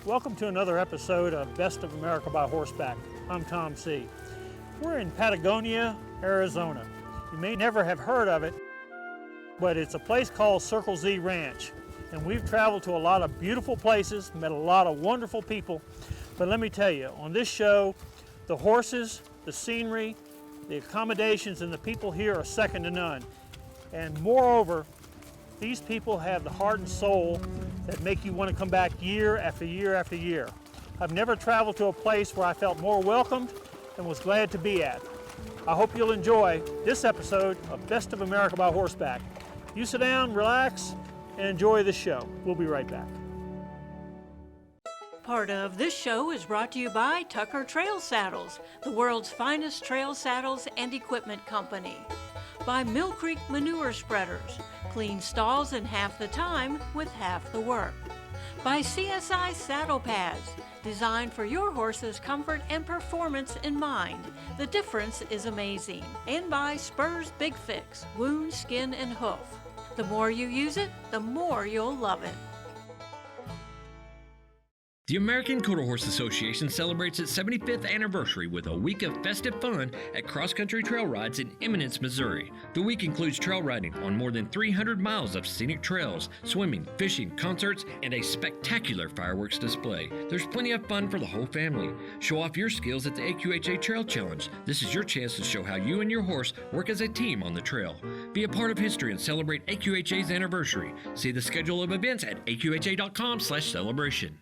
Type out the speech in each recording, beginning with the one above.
Welcome to another episode of Best of America by Horseback. I'm Tom Seay. We're in Patagonia, Arizona. You may never have heard of it, but it's a place called Circle Z Ranch. And we've traveled to a lot of beautiful places, met a lot of wonderful people. But let me tell you, on this show, the horses, the scenery, the accommodations, and the people here are second to none. And moreover, these people have the heart and soul that make you want to come back year after year after year. I've never traveled to a place where I felt more welcomed and was glad to be at. I hope you'll enjoy this episode of Best of America by Horseback. You sit down, relax, and enjoy the show. We'll be right back. Part of this show is brought to you by Tucker Trail Saddles, the world's finest trail saddles and equipment company. By Mill Creek Manure Spreaders, clean stalls in half the time with half the work. By CSI Saddle Pads, designed for your horse's comfort and performance in mind. The difference is amazing. And by Spurs Big Fix, wound, skin, and hoof. The more you use it, the more you'll love it. The American Quarter Horse Association celebrates its 75th anniversary with a week of festive fun at cross-country trail rides in Eminence, Missouri. The week includes trail riding on more than 300 miles of scenic trails, swimming, fishing, concerts, and a spectacular fireworks display. There's plenty of fun for the whole family. Show off your skills at the AQHA Trail Challenge. This is your chance to show how you and your horse work as a team on the trail. Be a part of history and celebrate AQHA's anniversary. See the schedule of events at aqha.com/celebration.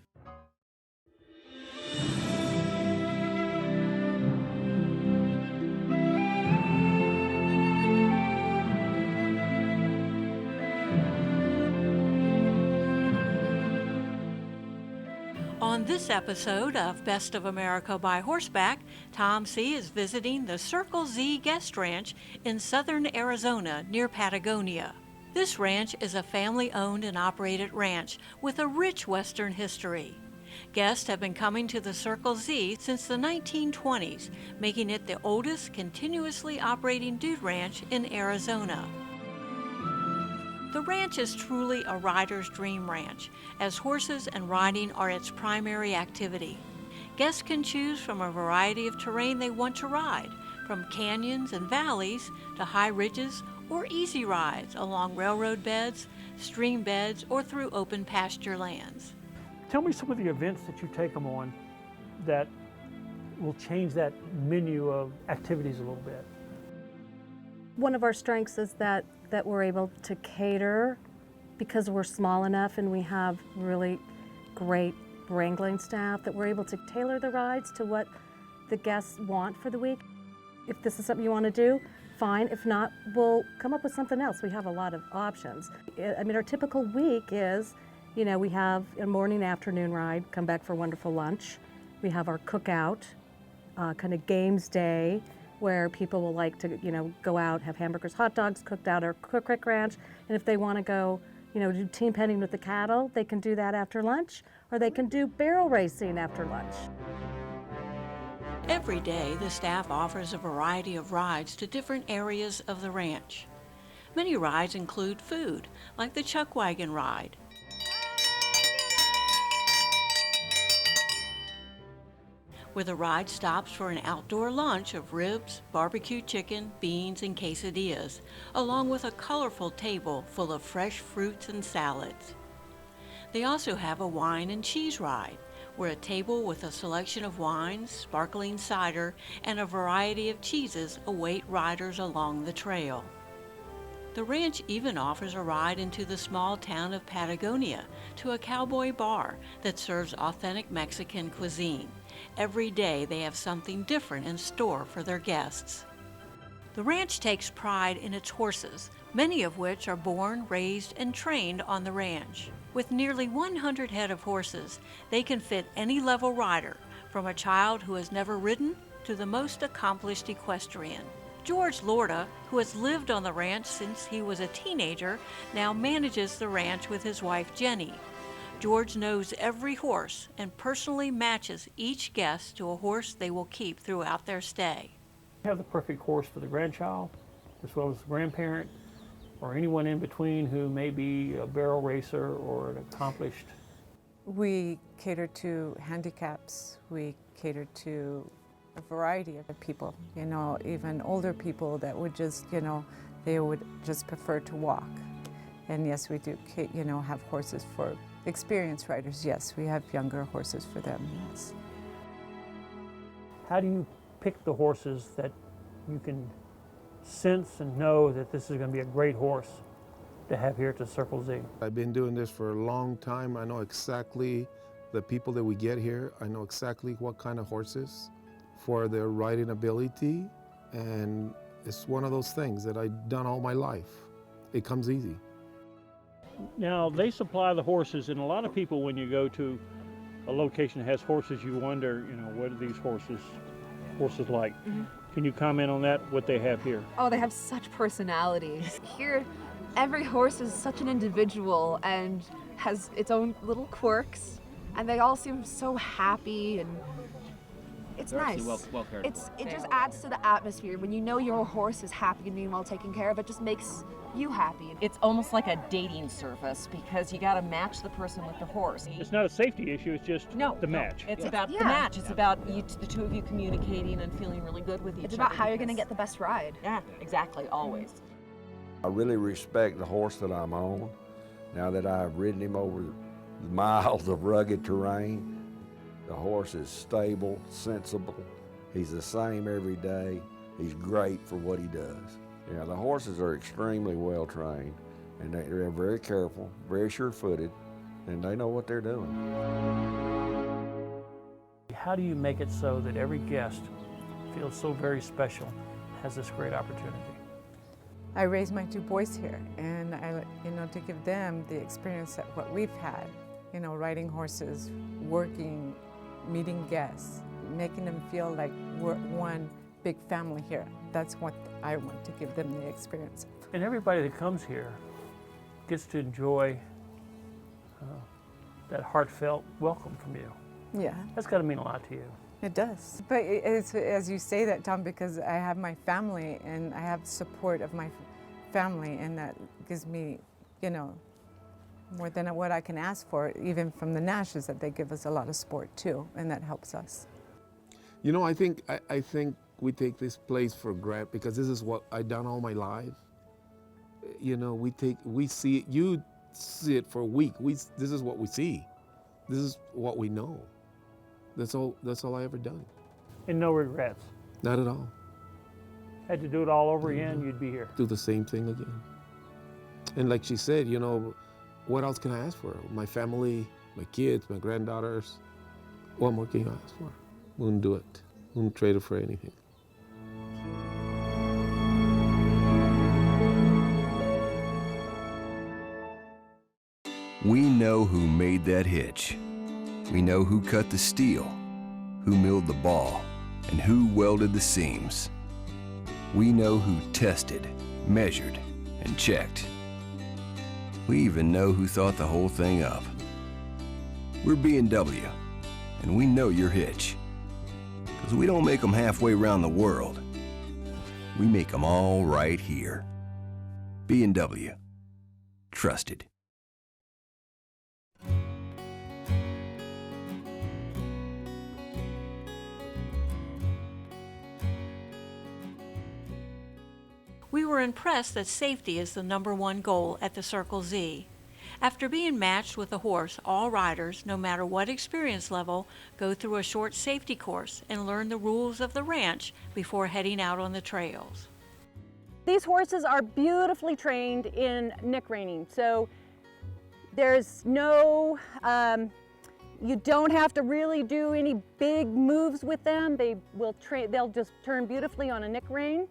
On this episode of Best of America by Horseback, Tom Seay is visiting the Circle Z Guest Ranch in southern Arizona near Patagonia. This ranch is a family-owned and operated ranch with a rich Western history. Guests have been coming to the Circle Z since the 1920s, making it the oldest continuously operating dude ranch in Arizona. The ranch is truly a rider's dream ranch, as horses and riding are its primary activity. Guests can choose from a variety of terrain they want to ride, from canyons and valleys to high ridges or easy rides along railroad beds, stream beds, or through open pasture lands. Tell me some of the events that you take them on that will change that menu of activities a little bit. One of our strengths is that we're able to cater because we're small enough and we have really great wrangling staff that we're able to tailor the rides to what the guests want for the week. If this is something you want to do, fine. If not, we'll come up with something else. We have a lot of options. I mean, our typical week is, we have a morning, afternoon ride, come back for a wonderful lunch. We have our cookout, kind of games day, where people will like to, go out, have hamburgers, hot dogs cooked out at our Quick Ranch. And if they want to go, do team penning with the cattle, they can do that after lunch, or they can do barrel racing after lunch. Every day, the staff offers a variety of rides to different areas of the ranch. Many rides include food, like the chuck wagon ride, where the ride stops for an outdoor lunch of ribs, barbecue chicken, beans, and quesadillas, along with a colorful table full of fresh fruits and salads. They also have a wine and cheese ride, where a table with a selection of wines, sparkling cider, and a variety of cheeses await riders along the trail. The ranch even offers a ride into the small town of Patagonia to a cowboy bar that serves authentic Mexican cuisine. Every day they have something different in store for their guests. The ranch takes pride in its horses, many of which are born, raised, and trained on the ranch. With nearly 100 head of horses, they can fit any level rider, from a child who has never ridden to the most accomplished equestrian. George Lorda, who has lived on the ranch since he was a teenager, now manages the ranch with his wife Jenny. George knows every horse and personally matches each guest to a horse they will keep throughout their stay. You have the perfect horse for the grandchild, as well as the grandparent, or anyone in between who may be a barrel racer or an accomplished We cater to handicaps. We cater to a variety of people, you know, even older people that would just, you know, they would just prefer to walk. And yes, we do, you know, have horses for experienced riders. Yes, we have younger horses for them, yes. How do you pick the horses that you can sense and know that this is going to be a great horse to have here at the Circle Z? I've been doing this for a long time. I know exactly the people that we get here. I know exactly what kind of horses for their riding ability, and it's one of those things that I've done all my life. It comes easy. Now, they supply the horses, and a lot of people, when you go to a location that has horses, you wonder, you know, what are these horses like? Mm-hmm. Can you comment on that, what they have here? Oh, they have such personalities. Here, every horse is such an individual and has its own little quirks, and they all seem so happy, and it's nice. Well cared for. It just adds to the atmosphere. When you know your horse is happy and being well taken care of, it just makes you happy. It's almost like a dating service because you got to match the person with the horse. It's not a safety issue, it's just the match. It's about the match. It's about the two of you communicating and feeling really good with each other. It's about how you're going to get the best ride. Yeah, exactly, always. I really respect the horse that I'm on. Now that I've ridden him over the miles of rugged terrain, the horse is stable, sensible. He's the same every day. He's great for what he does. Yeah, the horses are extremely well trained, and they're very careful, very sure-footed, and they know what they're doing. How do you make it so that every guest feels so very special, has this great opportunity? I raised my two boys here, and I, you know, to give them the experience that what we've had, you know, riding horses, working, meeting guests, making them feel like we're one big family here. That's what I want to give them the experience. And everybody that comes here gets to enjoy that heartfelt welcome from you. Yeah. That's got to mean a lot to you. It does. But it's, as you say that, Tom, because I have my family and I have support of my family, and that gives me, you know, more than what I can ask for, even from the Nashes, that they give us a lot of support too, and that helps us. You know, I think we take this place for granted because this is what I've done all my life. You know, we see it, you see it for a week. This is what we see. This is what we know. That's all I ever done. And no regrets? Not at all. Had to do it all over again, you'd be here. Do the same thing again. And like she said, you know, what else can I ask for? My family, my kids, my granddaughters. What more can you ask for? Wouldn't do it. Wouldn't trade it for anything. We know who made that hitch. We know who cut the steel, who milled the ball, and who welded the seams. We know who tested, measured, and checked. We even know who thought the whole thing up. We're B&W, and we know your hitch. Because we don't make them halfway around the world. We make them all right here. B&W. Trusted. We were impressed that safety is the #1 goal at the Circle Z. After being matched with a horse, all riders, no matter what experience level, go through a short safety course and learn the rules of the ranch before heading out on the trails. These horses are beautifully trained in nick reining, so there's no, you don't have to really do any big moves with them. They'll just turn beautifully on a nick rein.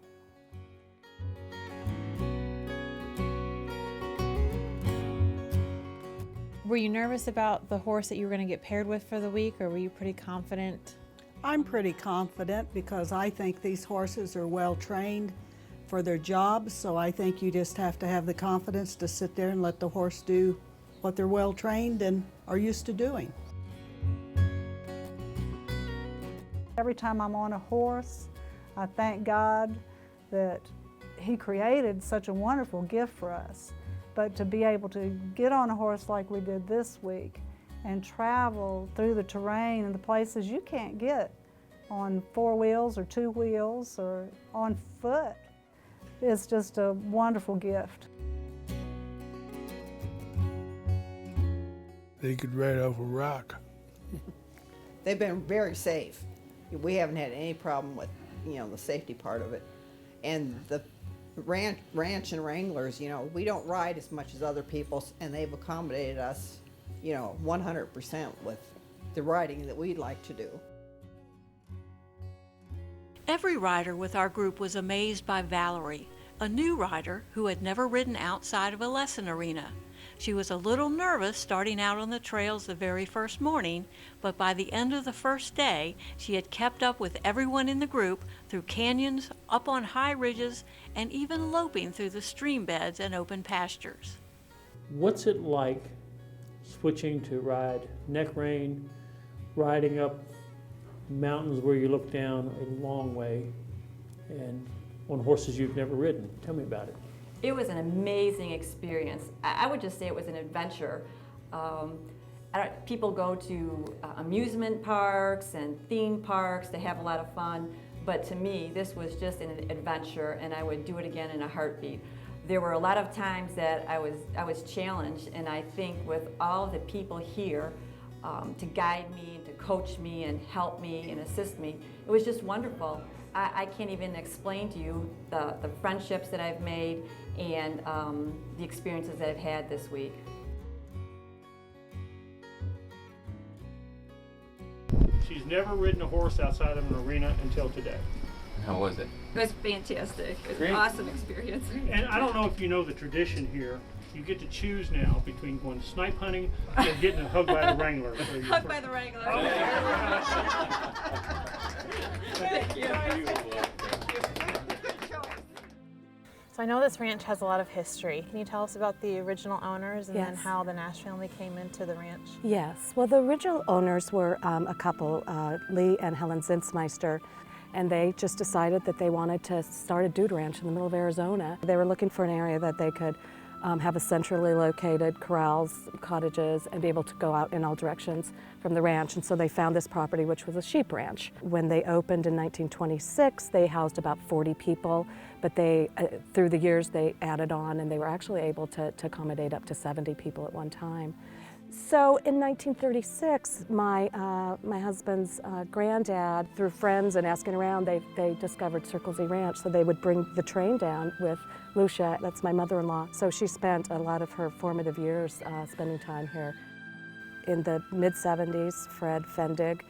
Were you nervous about the horse that you were going to get paired with for the week, or were you pretty confident? I'm pretty confident because I think these horses are well trained for their jobs, so I think you just have to have the confidence to sit there and let the horse do what they're well trained and are used to doing. Every time I'm on a horse, I thank God that He created such a wonderful gift for us. But to be able to get on a horse like we did this week and travel through the terrain and the places you can't get on 4 wheels or 2 wheels or on foot. It's just a wonderful gift. They could ride off a rock. They've been very safe. We haven't had any problem with, the safety part of it. And the ranch and wranglers, we don't ride as much as other people, and they've accommodated us, 100% with the riding that we'd like to do. Every rider with our group was amazed by Valerie, a new rider who had never ridden outside of a lesson arena. She was a little nervous starting out on the trails the very first morning, but by the end of the first day, she had kept up with everyone in the group through canyons, up on high ridges, and even loping through the stream beds and open pastures. What's it like switching to ride neck rein, riding up mountains where you look down a long way, and on horses you've never ridden? Tell me about it. It was an amazing experience. I would just say it was an adventure. People go to amusement parks and theme parks to have a lot of fun, but to me, this was just an adventure, and I would do it again in a heartbeat. There were a lot of times that I was challenged, and I think with all the people here to guide me, to coach me, and help me, and assist me, it was just wonderful. I can't even explain to you the friendships that I've made and the experiences that I've had this week. She's never ridden a horse outside of an arena until today. How was it? It was fantastic. It was Great. an awesome experience. And I don't know if you know the tradition here. You get to choose now between going snipe hunting or getting a hug by the wrangler. Hug by the wrangler. Thank you. So I know this ranch has a lot of history. Can you tell us about the original owners and then Yes. how the Nash family came into the ranch? Yes, well, the original owners were a couple, Lee and Helen Zinsmeister, and they just decided that they wanted to start a dude ranch in the middle of Arizona. They were looking for an area that they could have a centrally located corrals, cottages, and be able to go out in all directions from the ranch. And so they found this property, which was a sheep ranch. When they opened in 1926, they housed about 40 people, but they, through the years, they added on, and they were actually able to accommodate up to 70 people at one time. So in 1936, my husband's granddad, through friends and asking around, they discovered Circle Z Ranch. So they would bring the train down with Lucia, that's my mother-in-law. So she spent a lot of her formative years spending time here. In the mid-70s, Fred Fendig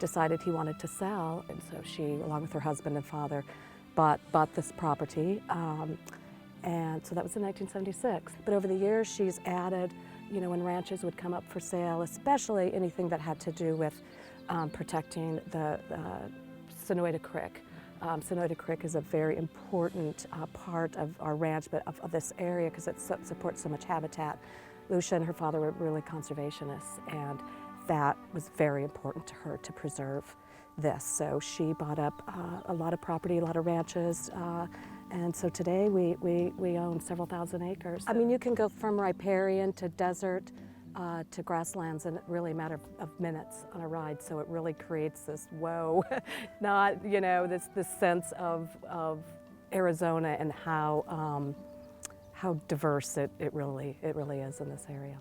decided he wanted to sell, and so she, along with her husband and father, bought this property. And so that was in 1976. But over the years, she's added, when ranches would come up for sale, especially anything that had to do with protecting the Sonoyta Creek. Sonoyta Creek is a very important part of our ranch, but of this area, because it supports so much habitat. Lucia and her father were really conservationists, and that was very important to her to preserve this. So she bought up a lot of property, a lot of ranches, and so today we own several thousand acres. I mean, you can go from riparian to desert to grasslands in really a matter of minutes on a ride. So it really creates this not this sense of Arizona and how diverse it really is in this area.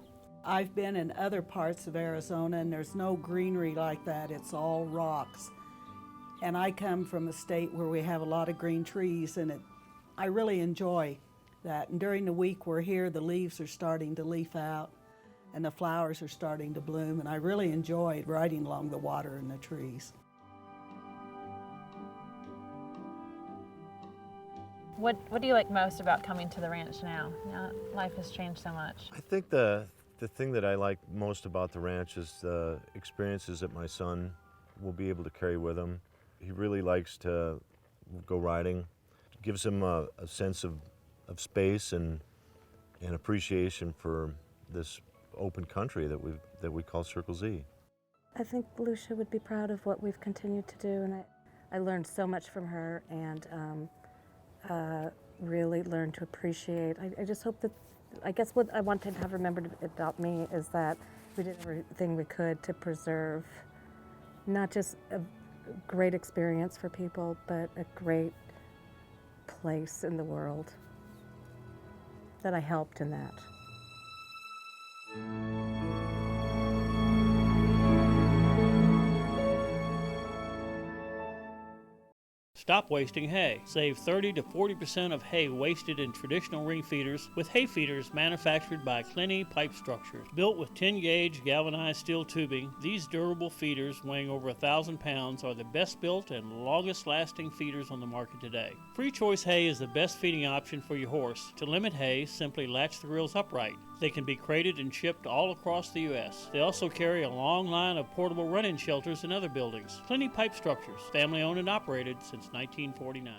I've been in other parts of Arizona, and there's no greenery like that. It's all rocks. And I come from a state where we have a lot of green trees, and I really enjoy that. And during the week we're here, the leaves are starting to leaf out, and the flowers are starting to bloom, and I really enjoyed riding along the water and the trees. What do you like most about coming to the ranch now? Now that life has changed so much. I think the thing that I like most about the ranch is the experiences that my son will be able to carry with him. He really likes to go riding. It gives him a sense of space and appreciation for this open country that we call Circle Z. I think Lucia would be proud of what we've continued to do, and I learned so much from her, and really learned to appreciate. I just hope that, I guess what I want to have remembered about me is that We did everything we could to preserve not just a great experience for people, but a great place in the world, that I helped in that. Stop wasting hay. Save 30 to 40% of hay wasted in traditional ring feeders with hay feeders manufactured by Clinty Pipe Structures. Built with 10-gauge galvanized steel tubing, these durable feeders weighing over 1,000 pounds are the best built and longest lasting feeders on the market today. Free choice hay is the best feeding option for your horse. To limit hay, simply latch the grills upright. They can be crated and shipped all across the U.S. They also carry a long line of portable run-in shelters in other buildings. Clinty Pipe Structures, family owned and operated since 1949.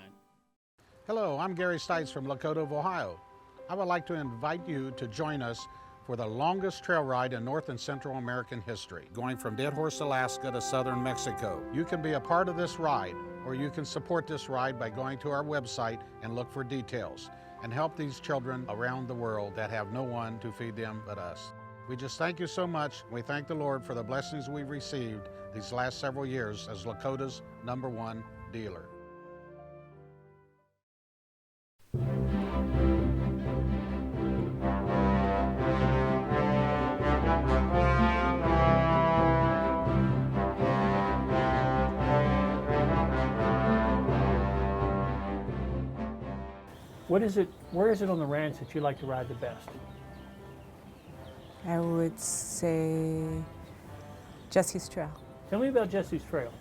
Hello, I'm Gary Stites from Lakota of Ohio. I would like to invite you to join us for the longest trail ride in North and Central American history, going from Dead Horse, Alaska to southern Mexico. You can be a part of this ride, or you can support this ride by going to our website and look for details, and help these children around the world that have no one to feed them but us. We just thank you so much. We thank the Lord for the blessings we've received these last several years as Lakota's #1 dealer. Where is it on the ranch that you like to ride the best? I would say Jesse's Trail. Tell me about Jesse's Trail.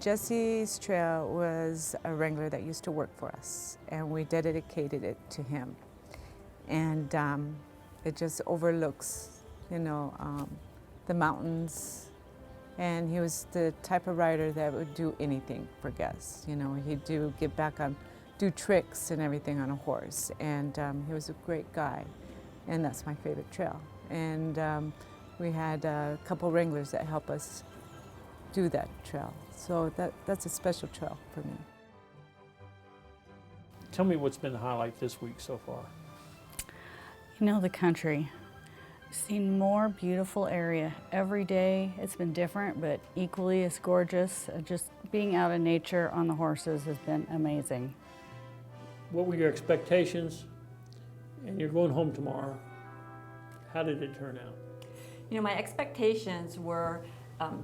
Jesse's Trail was a wrangler that used to work for us, and we dedicated it to him. And it just overlooks, the mountains. And he was the type of rider that would do anything for guests. He'd do tricks and everything on a horse. And he was a great guy, and that's my favorite trail. And we had a couple wranglers that help us do that trail. So that's a special trail for me. Tell me what's been the highlight this week so far. The country. Seen more beautiful area every day. It's been different, but equally as gorgeous. Just being out in nature on the horses has been amazing. What were your expectations? And you're going home tomorrow. How did it turn out? My expectations were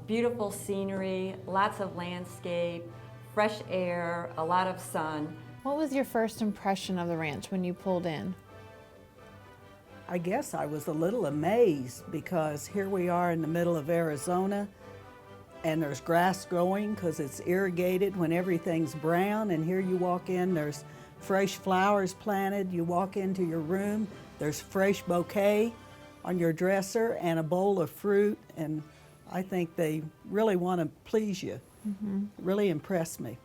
beautiful scenery, lots of landscape, fresh air, a lot of sun. What was your first impression of the ranch when you pulled in? I guess I was a little amazed because here we are in the middle of Arizona and there's grass growing because it's irrigated when everything's brown, and here you walk in, there's fresh flowers planted. You walk into your room, there's fresh bouquet on your dresser and a bowl of fruit, and I think they really want to please you. Mm-hmm. Really impressed me.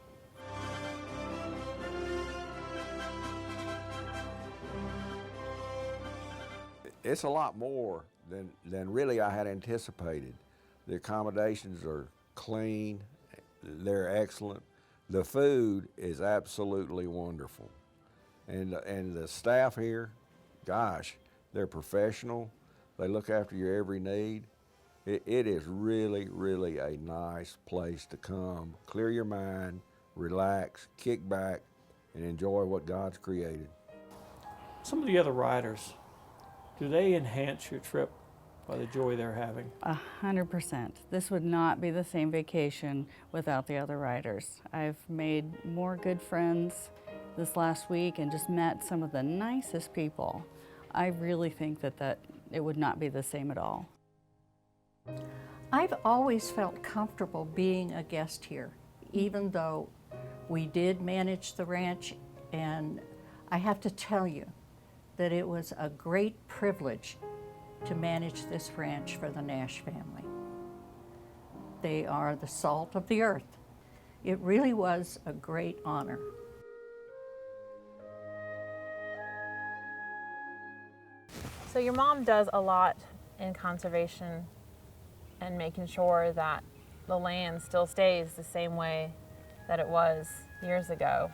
It's a lot more than really I had anticipated. The accommodations are clean, they're excellent. The food is absolutely wonderful. And the staff here, gosh, they're professional. They look after your every need. It is really, really a nice place to come, clear your mind, relax, kick back, and enjoy what God's created. Some of the other riders, do they enhance your trip by the joy they're having? 100%. This would not be the same vacation without the other riders. I've made more good friends this last week and just met some of the nicest people. I really think that it would not be the same at all. I've always felt comfortable being a guest here, even though we did manage the ranch, and I have to tell you that it was a great privilege to manage this ranch for the Nash family. They are the salt of the earth. It really was a great honor. So your mom does a lot in conservation and making sure that the land still stays the same way that it was years ago.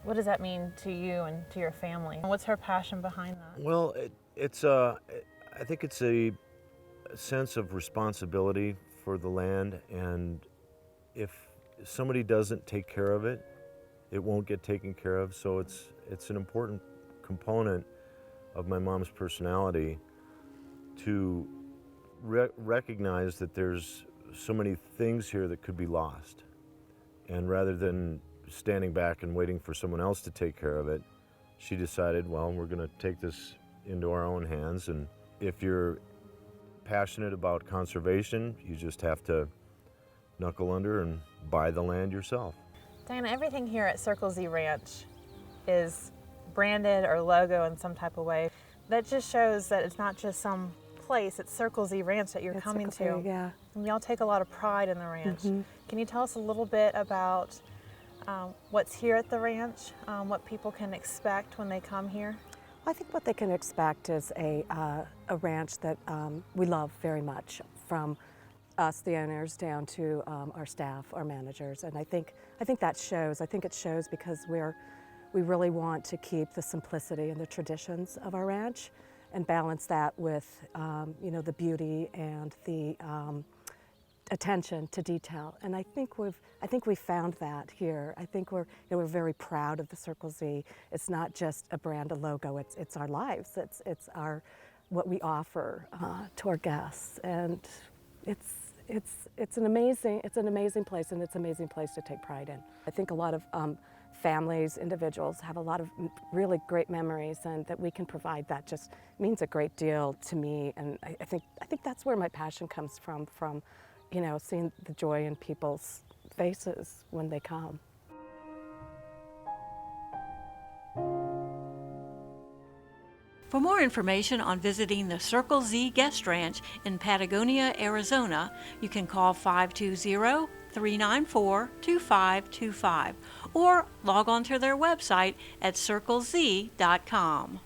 What does that mean to you and to your family? What's her passion behind that? Well, I think it's a a sense of responsibility for the land, and if somebody doesn't take care of it, it won't get taken care of. So it's an important component of my mom's personality to recognize that there's so many things here that could be lost. And rather than standing back and waiting for someone else to take care of it, she decided, well, we're going to take this into our own hands. And if you're passionate about conservation, you just have to knuckle under and buy the land yourself. Diana, everything here at Circle Z Ranch is branded or logo in some type of way. That just shows that it's not just some place, it's Circle Z Ranch that you're coming to. Yeah. And y'all take a lot of pride in the ranch. Mhm. Can you tell us a little bit about what's here at the ranch, what people can expect when they come here? I think what they can expect is a ranch that we love very much, from us, the owners, down to our staff, our managers, and I think that shows. I think it shows because we really want to keep the simplicity and the traditions of our ranch, and balance that with the beauty and the attention to detail. And I think we've found that here. I think we're very proud of the Circle Z. It's not just a brand, a logo. It's our lives. It's what we offer to our guests, and it's an amazing place, and it's an amazing place to take pride in. I think a lot of families, individuals have a lot of really great memories, and that we can provide that just means a great deal to me. And I think that's where my passion comes from seeing the joy in people's faces when they come. For more information on visiting the Circle Z Guest Ranch in Patagonia, Arizona, you can call 520-394-2525 or log on to their website at circlez.com.